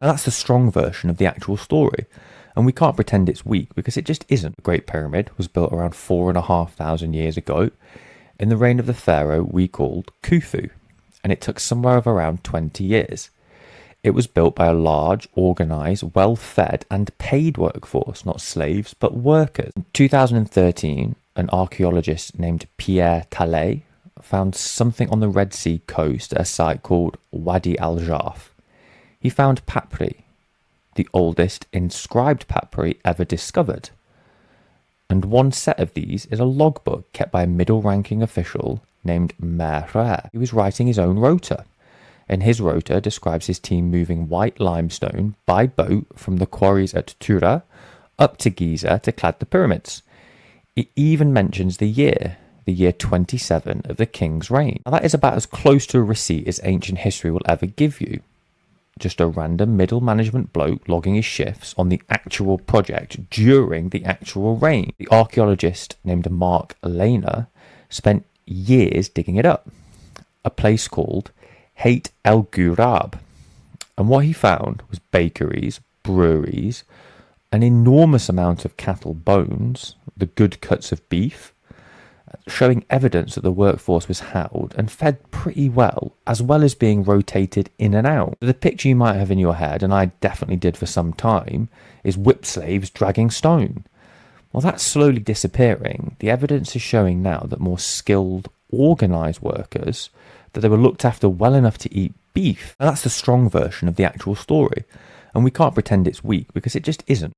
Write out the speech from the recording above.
And that's the strong version of the actual story. And we can't pretend it's weak because it just isn't. The Great Pyramid was built around 4,500 years ago in the reign of the pharaoh we called Khufu, and it took somewhere of around 20 years. It was built by a large, organised, well-fed and paid workforce, not slaves, but workers. In 2013, an archaeologist named Pierre Tallet found something on the Red Sea coast at a site called Wadi al-Jarf. He found papyri, the oldest inscribed papyri ever discovered. And one set of these is a logbook kept by a middle-ranking official named Mer. He was writing his own rota, and his rota describes his team moving white limestone by boat from the quarries at Tura up to Giza to clad the pyramids. It even mentions the year 27 of the king's reign. Now that is about as close to a receipt as ancient history will ever give you. Just a random middle management bloke logging his shifts on the actual project during the actual reign. The archaeologist named Mark Lehner spent years digging it up. A place called Hayt El Ghurab. And what he found was bakeries, breweries, an enormous amount of cattle bones, the good cuts of beef, showing evidence that the workforce was housed and fed pretty well as being rotated in and out. The picture you might have in your head, and I definitely did for some time, is whip slaves dragging stone. Well, that's slowly disappearing. The evidence is showing now that more skilled, organised workers, that they were looked after well enough to eat beef. And that's the strong version of the actual story. And we can't pretend it's weak because it just isn't.